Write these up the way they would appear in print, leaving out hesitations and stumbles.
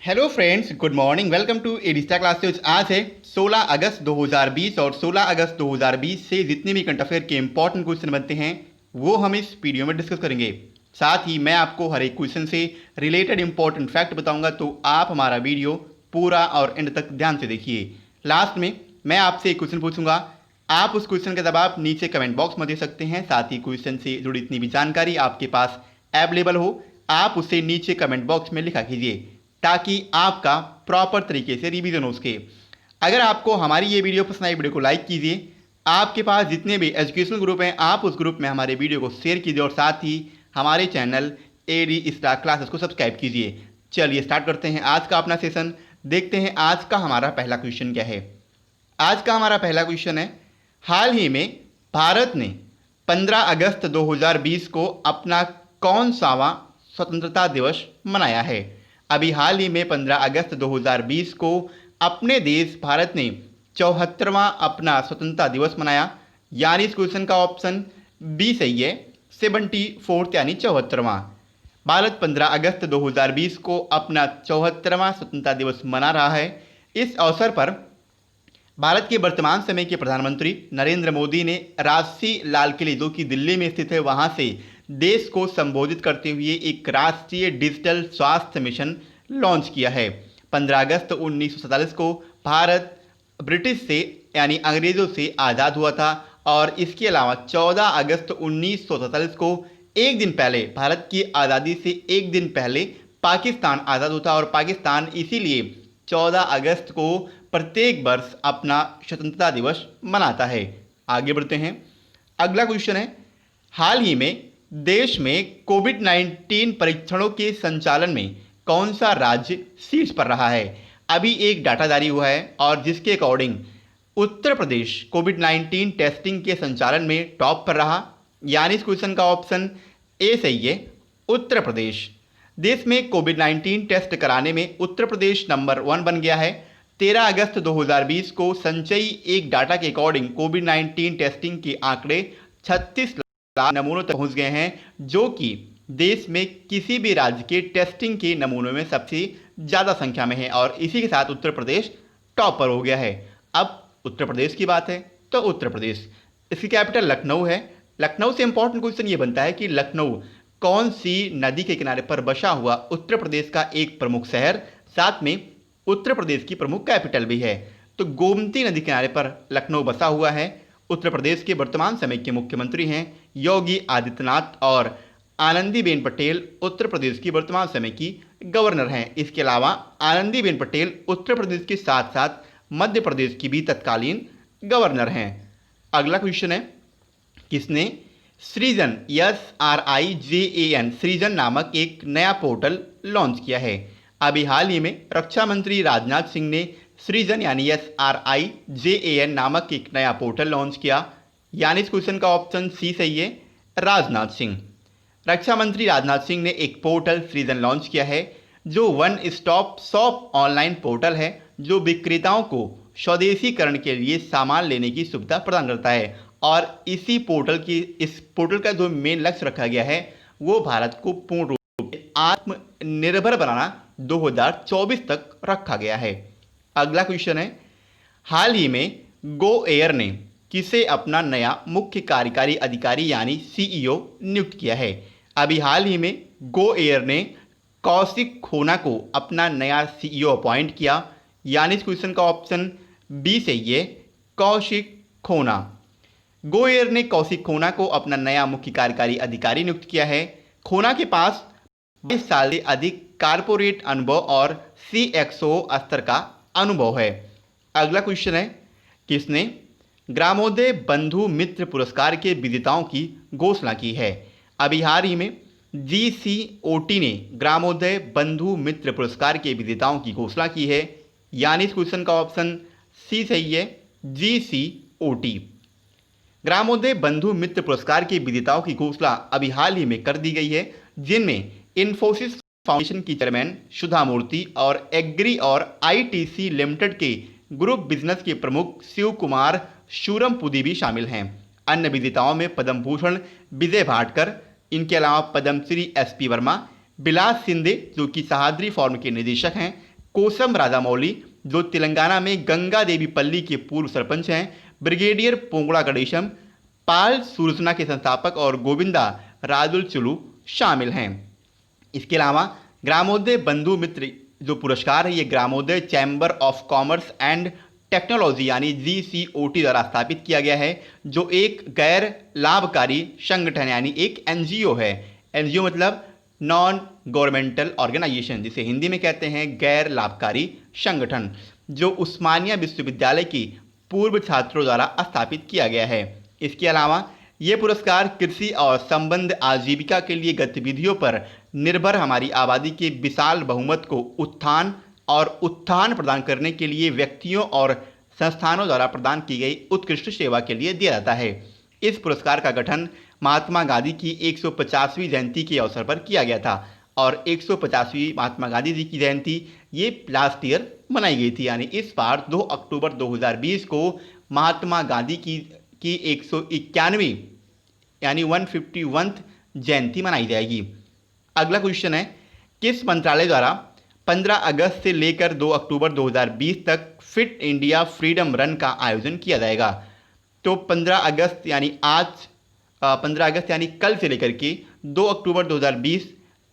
Hello friends, good morning. Welcome to Adista classes. आज है 16 अगस्त 2020 और 16 अगस्त 2020 से जितने भी करंट अफेयर के इंपॉर्टेंट क्वेश्चन बनते हैं वो हम इस वीडियो में डिस्कस करेंगे। साथ ही मैं आपको हर एक क्वेश्चन से रिलेटेड इंपॉर्टेंट फैक्ट बताऊंगा, तो आप हमारा वीडियो पूरा और एंड तक ध्यान से देखिए। लास्ट में मैं आपसे एक क्वेश्चन पूछूंगा, आप उस क्वेश्चन का जवाब नीचे कमेंट बॉक्स में दे सकते हैं। साथ ही क्वेश्चन से जुड़ी इतनी भी जानकारी आपके पास अवेलेबल हो, आप उसे नीचे कमेंट बॉक्स में लिखा कीजिए ताकि आपका प्रॉपर तरीके से रिवीजन हो सके। अगर आपको हमारी ये वीडियो पसंद आई, वीडियो को लाइक कीजिए। आपके पास जितने भी एजुकेशनल ग्रुप हैं आप उस ग्रुप में हमारे वीडियो को शेयर कीजिए और साथ ही हमारे चैनल एडी स्टार क्लासेस को सब्सक्राइब कीजिए। चलिए स्टार्ट करते हैं आज का अपना सेशन। देखते हैं आज का हमारा पहला क्वेश्चन क्या है। आज का हमारा पहला क्वेश्चन है, हाल ही में भारत ने 15 अगस्त 2020 को अपना कौन सावा स्वतंत्रता दिवस मनाया है। अभी हाल ही में 15 अगस्त 2020 को अपने देश भारत ने 74वां अपना स्वतंत्रता दिवस मनाया। यानी इस क्वेश्चन का ऑप्शन बी सही है, 74th यानी 74वां। भारत 15 अगस्त 2020 को अपना 74वां स्वतंत्रता दिवस मना रहा है। इस अवसर पर भारत के वर्तमान समय के प्रधानमंत्री नरेंद्र मोदी ने राष्ट्रीय लाल किले, जो कि दिल्ली में स्थित है, वहां से देश को संबोधित करते हुए एक राष्ट्रीय डिजिटल स्वास्थ्य मिशन लॉन्च किया है। 15 अगस्त 1947 को भारत ब्रिटिश से यानी अंग्रेजों से आज़ाद हुआ था और इसके अलावा 14 अगस्त 1947 को एक दिन पहले, भारत की आज़ादी से एक दिन पहले पाकिस्तान आज़ाद हुआ था और पाकिस्तान इसीलिए 14 अगस्त को प्रत्येक वर्ष अपना स्वतंत्रता दिवस मनाता है। आगे बढ़ते हैं। अगला क्वेश्चन है, हाल ही में देश में कोविड-19 परीक्षणों के संचालन में कौन सा राज्य शीर्ष पर रहा है। अभी एक डाटा जारी हुआ है और जिसके अकॉर्डिंग उत्तर प्रदेश कोविड-19 टेस्टिंग के संचालन में टॉप पर रहा। यानी इस क्वेश्चन का ऑप्शन ए सही है, उत्तर प्रदेश। देश में कोविड-19 टेस्ट कराने में उत्तर प्रदेश नंबर 1 बन गया है। 13 अगस्त 2020 को संचयी एक डाटा के अकॉर्डिंग कोविड-19 टेस्टिंग के आंकड़े 36 लाख नमूनों तक पहुंच गए हैं, जो कि देश में किसी भी राज्य के टेस्टिंग के नमूनों में सबसे ज़्यादा संख्या में है और इसी के साथ उत्तर प्रदेश टॉप पर हो गया है। अब उत्तर प्रदेश की बात है तो उत्तर प्रदेश, इसकी कैपिटल लखनऊ है। लखनऊ से इंपॉर्टेंट क्वेश्चन ये बनता है कि लखनऊ कौन सी नदी के किनारे पर बसा हुआ उत्तर प्रदेश का एक प्रमुख शहर, साथ में उत्तर प्रदेश की प्रमुख कैपिटल भी है। तो गोमती नदी किनारे पर लखनऊ बसा हुआ है। उत्तर प्रदेश के वर्तमान समय के मुख्यमंत्री हैं योगी आदित्यनाथ और आनंदीबेन पटेल उत्तर प्रदेश की वर्तमान समय की गवर्नर हैं। इसके अलावा आनंदीबेन पटेल उत्तर प्रदेश के साथ साथ मध्य प्रदेश की भी तत्कालीन गवर्नर हैं। अगला क्वेश्चन है, किसने सृजन SRIJAN सृजन नामक एक नया पोर्टल लॉन्च किया है। अभी हाल ही में रक्षा मंत्री राजनाथ सिंह ने सृजन यानी SRIJAN नामक एक नया पोर्टल लॉन्च किया। यानी इस क्वेश्चन का ऑप्शन सी सही है, राजनाथ सिंह। रक्षा मंत्री राजनाथ सिंह ने एक पोर्टल सृजन लॉन्च किया है जो one stop shop online portal है, जो विक्रेताओं को स्वदेशीकरण के लिए सामान लेने की सुविधा प्रदान करता है और इस पोर्टल का जो मेन लक्ष्य रखा गया है वो भारत को पूर्ण रूप से आत्मनिर्भर बनाना 2024 तक रखा गया है। अगला क्वेश्चन है, हाल ही में गो एयर ने किसे अपना नया मुख्य कार्यकारी अधिकारी यानी CEO नियुक्त किया है। अभी हाल ही में गो एयर ने कौशिक खोना को अपना नया CEO अपॉइंट किया। यानी इस क्वेश्चन का ऑप्शन बी सही है, कौशिक खोना। गो एयर ने कौशिक खोना को अपना नया मुख्य कार्यकारी अधिकारी नियुक्त किया है। खोना के पास 22 साल से अधिक कारपोरेट अनुभव और CXO स्तर का अनुभव है। अगला क्वेश्चन है, किसने ग्रामोदय बंधु मित्र पुरस्कार के विजेताओं की घोषणा की है। अभी हाल ही में GCOT ने ग्रामोदय बंधु मित्र पुरस्कार के विजेताओं की घोषणा की है। यानी इस क्वेश्चन का ऑप्शन सी सही है, GCOT। ग्रामोदय बंधु मित्र पुरस्कार के विजेताओं की घोषणा अभी हाल ही में कर दी गई है, जिनमें इन्फोसिस फाउंडेशन की चेयरमैन सुधा मूर्ति और एग्री और ITC लिमिटेड के ग्रुप बिजनेस के प्रमुख शिव कुमार शूरमपुदी भी शामिल हैं। अन्य विजेताओं में पद्म भूषण विजय भाटकर, इनके अलावा पद्मश्री SP वर्मा, बिलास शिंदे जो कि सहाद्री फॉर्म के निदेशक हैं, कोसम राजामौली जो तेलंगाना में गंगा देवी पल्ली के पूर्व सरपंच हैं, ब्रिगेडियर पोंगड़ा गणेशम, पाल सूरजना के संस्थापक और गोविंदा राजुल चुलू शामिल हैं। इसके अलावा ग्रामोदय बंधु मित्र जो पुरस्कार है ये Gramodaya chamber of commerce and technology यानी GCOT द्वारा स्थापित किया गया है, जो एक गैर लाभकारी संगठन यानी एक NGO है। NGO मतलब नॉन गवर्नमेंटल ऑर्गेनाइजेशन, जिसे हिंदी में कहते हैं गैर लाभकारी संगठन, जो उस्मानिया विश्वविद्यालय की पूर्व छात्रों द्वारा स्थापित किया गया है। इसके अलावा ये पुरस्कार कृषि और संबंध आजीविका के लिए गतिविधियों पर निर्भर हमारी आबादी के विशाल बहुमत को उत्थान प्रदान करने के लिए व्यक्तियों और संस्थानों द्वारा प्रदान की गई उत्कृष्ट सेवा के लिए दिया जाता है। इस पुरस्कार का गठन महात्मा गांधी की 150वीं जयंती के अवसर पर किया गया था और 150वीं महात्मा गांधी जी की जयंती ये लास्ट ईयर मनाई गई थी, यानी इस बार 2 अक्टूबर 2020 को महात्मा गांधी की 191वीं यानी 151th जयंती मनाई जाएगी। अगला क्वेश्चन है, किस मंत्रालय द्वारा 15 अगस्त से लेकर 2 अक्टूबर 2020 तक फिट इंडिया फ्रीडम रन का आयोजन किया जाएगा? तो 15 अगस्त यानी कल से लेकर के 2 अक्टूबर 2020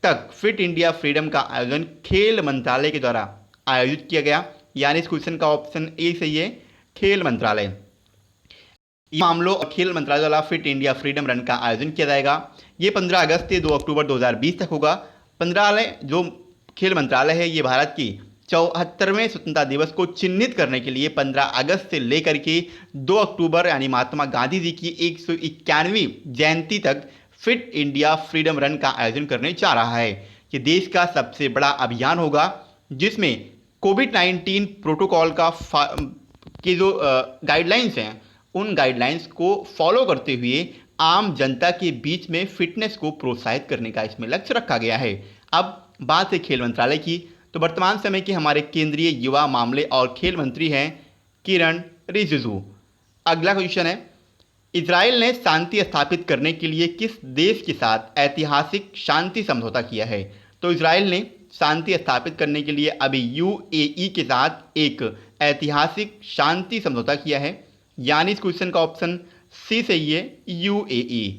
तक फिट इंडिया फ्रीडम का आयोजन खेल मंत्रालय के द्वारा आयोजित किया गया, यानी इस क्वेश्चन का ऑप्शन ए सही है, खेल मंत्रालय। मामलों और खेल मंत्रालय द्वारा फिट इंडिया फ्रीडम रन का आयोजन किया जाएगा। ये 15 अगस्त से 2 अक्टूबर 2020 तक होगा। जो खेल मंत्रालय है ये भारत की 74वें स्वतंत्रता दिवस को चिन्हित करने के लिए 15 अगस्त से लेकर के 2 अक्टूबर यानी महात्मा गांधी जी की 191वीं जयंती तक फिट इंडिया फ्रीडम रन का आयोजन करने जा रहा है। ये देश का सबसे बड़ा अभियान होगा जिसमें कोविड-19 प्रोटोकॉल के जो गाइडलाइंस हैं उन गाइडलाइंस को फॉलो करते हुए आम जनता के बीच में फिटनेस को प्रोत्साहित करने का इसमें लक्ष्य रखा गया है। अब बात है खेल मंत्रालय की, तो वर्तमान समय के हमारे केंद्रीय युवा मामले और खेल मंत्री हैं किरण रिजिजू। अगला क्वेश्चन है, इजराइल ने शांति स्थापित करने के लिए किस देश के साथ ऐतिहासिक शांति समझौता किया है? तो इजराइल ने शांति स्थापित करने के लिए अभी UAE के साथ एक ऐतिहासिक शांति समझौता किया है, यानी इस क्वेश्चन का ऑप्शन सी सही है, UAE।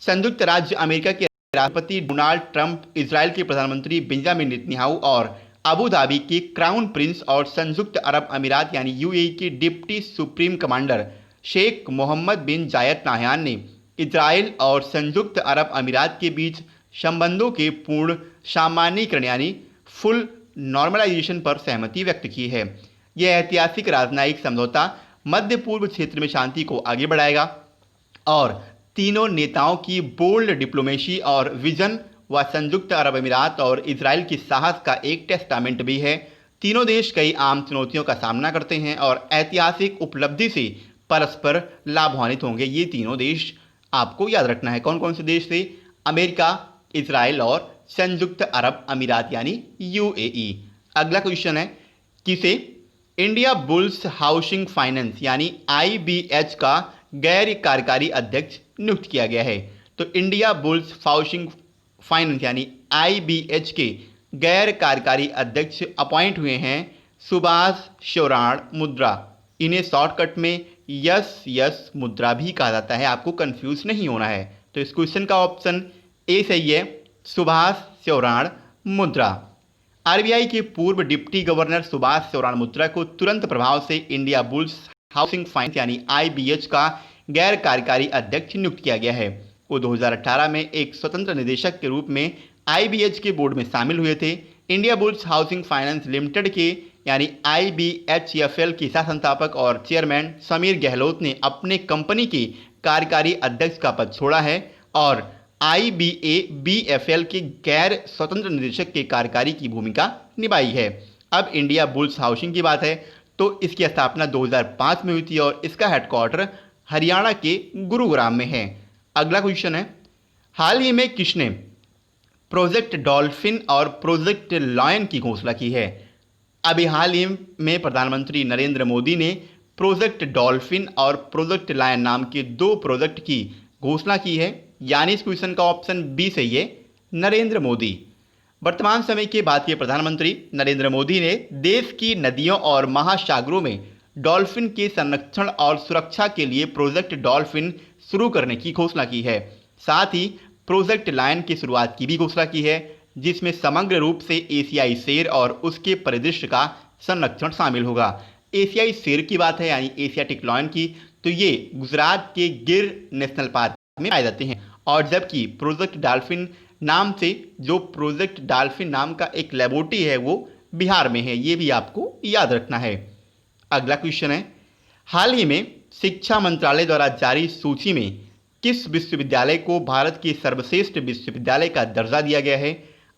संयुक्त राज्य अमेरिका के राष्ट्रपति डोनाल्ड ट्रंप, इजराइल के प्रधानमंत्री बेंजामिन नेतन्याहू और अबू धाबी के क्राउन प्रिंस और संयुक्त अरब अमीरात यानी UAE के deputy supreme commander Sheikh Mohammed bin Zayed Nahyan ने इजराइल और संयुक्त अरब अमीरात के बीच संबंधों के पूर्ण सामान्यीकरण यानी फुल नॉर्मलाइजेशन पर सहमति व्यक्त की है। यह ऐतिहासिक राजनयिक समझौता मध्य पूर्व क्षेत्र में शांति को आगे बढ़ाएगा और तीनों नेताओं की बोल्ड डिप्लोमेसी और विजन व संयुक्त अरब अमीरात और इजराइल की साहस का एक टेस्टामेंट भी है। तीनों देश कई आम चुनौतियों का सामना करते हैं और ऐतिहासिक उपलब्धि से परस्पर लाभान्वित होंगे। ये तीनों देश आपको याद रखना है, कौन कौन से देश से? अमेरिका, इजराइल और संयुक्त अरब अमीरात यानी UAE। अगला क्वेश्चन है, किसे इंडिया बुल्स हाउसिंग फाइनेंस यानी IBH का गैर कार्यकारी अध्यक्ष नियुक्त किया गया है? तो इंडिया बुल्स हाउसिंग फाइनेंस यानी IBH के गैर कार्यकारी अध्यक्ष अपॉइंट हुए हैं सुभाष शिवराण मुद्रा। इन्हें शॉर्टकट में यस मुद्रा भी कहा जाता है, आपको कंफ्यूज नहीं होना है। तो इस क्वेश्चन का ऑप्शन ए सही है, सुभाष शिवराण मुद्रा। RBI के पूर्व डिप्टी गवर्नर सुभाष शिवराण मुद्रा को तुरंत प्रभाव से इंडिया बुल्स हाउसिंग फाइनेंस यानी IBH का गैर कार्यकारी अध्यक्ष नियुक्त किया गया है। वो 2018 में एक स्वतंत्र निदेशक के रूप में IBH के बोर्ड में शामिल हुए थे। India bulls housing finance limited के यानी IBHFL के सह संस्थापक और चेयरमैन समीर गहलोत ने अपने कंपनी के कार्यकारी अध्यक्ष का पद छोड़ा है और IBABFL के गैर स्वतंत्र निदेशक के कार्यकारी की भूमिका निभाई है। अब इंडिया बुल्स हाउसिंग की बात है तो इसकी स्थापना 2005 में हुई थी और इसका हेडक्वार्टर हरियाणा के गुरुग्राम में है। अगला क्वेश्चन है, हाल ही में किसने प्रोजेक्ट डॉल्फिन और प्रोजेक्ट लायन की घोषणा की है? अभी हाल ही में प्रधानमंत्री नरेंद्र मोदी ने प्रोजेक्ट डॉल्फिन और प्रोजेक्ट लायन नाम के 2 प्रोजेक्ट की घोषणा की है, यानी इस क्वेश्चन का ऑप्शन बी सही है, नरेंद्र मोदी। वर्तमान समय के भारतीय प्रधानमंत्री नरेंद्र मोदी ने देश की नदियों और महासागरों में डॉल्फिन के संरक्षण और सुरक्षा के लिए प्रोजेक्ट डॉल्फिन शुरू करने की घोषणा की है। साथ ही प्रोजेक्ट लायन की शुरुआत की भी घोषणा की है, जिसमें समग्र रूप से एशियाई शेर और उसके परिदृश्य का संरक्षण शामिल होगा। एशियाई शेर की बात है यानी एशियाटिक लायन की, तो ये गुजरात के गिर नेशनल पार्क में पाए जाते हैं। और जबकि प्रोजेक्ट डॉल्फिन नाम से जो प्रोजेक्ट डॉल्फिन नाम का एक लेबोरेटरी है वो बिहार में है, ये भी आपको याद रखना है। अगला क्वेश्चन है, हाल ही में शिक्षा मंत्रालय द्वारा जारी सूची में किस विश्वविद्यालय को भारत के सर्वश्रेष्ठ विश्वविद्यालय का दर्जा दिया गया है?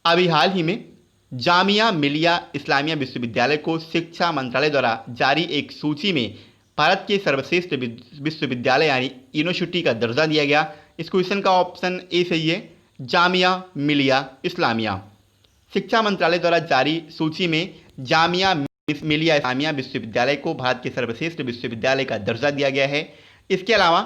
अभी हाल ही में जामिया मिलिया इस्लामिया विश्वविद्यालय को शिक्षा मंत्रालय द्वारा जारी एक सूची में भारत के सर्वश्रेष्ठ विश्वविद्यालय यानी यूनिवर्सिटी का दर्जा दिया गया। इस क्वेश्चन का ऑप्शन ए सही है, जामिया मिलिया इस्लामिया। शिक्षा मंत्रालय द्वारा जारी सूची में जामिया मिलिया इस्लामिया विश्वविद्यालय को भारत के सर्वश्रेष्ठ विश्वविद्यालय का दर्जा दिया गया है। इसके अलावा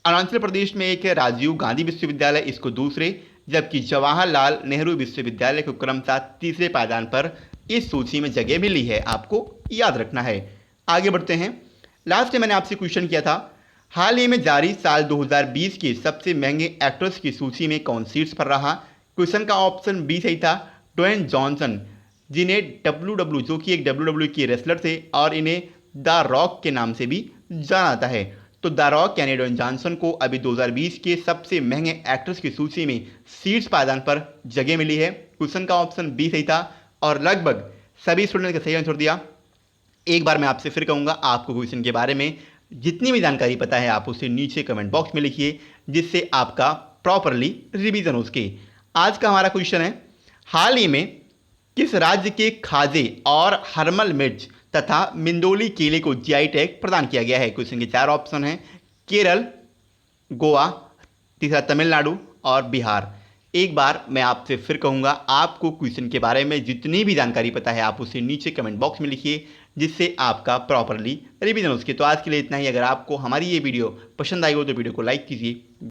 अरुणाचल प्रदेश में एक राजीव गांधी विश्वविद्यालय, इसको दूसरे, जबकि जवाहरलाल नेहरू विश्वविद्यालय को क्रमशः तीसरे पायदान पर इस सूची में जगह मिली है, आपको याद रखना है। आगे बढ़ते हैं। लास्ट में मैंने आपसे क्वेश्चन किया था, हाल ही में जारी साल 2020 के सबसे महंगे एक्टर्स की सूची में कौन शीर्ष पर रहा? क्वेश्चन का ऑप्शन बी सही था, ड्वेन जॉनसन, जिन्हें WWE जो कि एक WWE के रेसलर थे और इन्हें द रॉक के नाम से भी जाना जाता है। तो द रॉक यानी ड्वेन जॉनसन को अभी 2020 के सबसे महंगे एक्टर्स की सूची में शीर्ष पायदान पर जगह मिली है। क्वेश्चन का ऑप्शन बी सही था और लगभग सभी स्टूडेंट का सही आंसर दिया। एक बार मैं आपसे फिर कहूँगा, आपको क्वेश्चन के बारे में जितनी भी जानकारी पता है आप उसे नीचे कमेंट बॉक्स में लिखिए, जिससे आपका प्रॉपरली रिवीजन हो उसके। आज का हमारा क्वेश्चन है, हाल ही में किस राज्य के खाजे और हरमल मिर्च तथा मिंदोली केले को जीआई टैग प्रदान किया गया है? क्वेश्चन के चार ऑप्शन हैं, केरल, गोवा, तीसरा तमिलनाडु और बिहार। एक बार मैं आपसे फिर कहूँगा, आपको क्वेश्चन के बारे में जितनी भी जानकारी पता है आप उसे नीचे कमेंट बॉक्स में लिखिए, जिससे आपका प्रॉपरली रिवीजन हो सके। तो आज के लिए इतना ही। अगर आपको हमारी ये वीडियो पसंद आई हो तो वीडियो को लाइक कीजिए।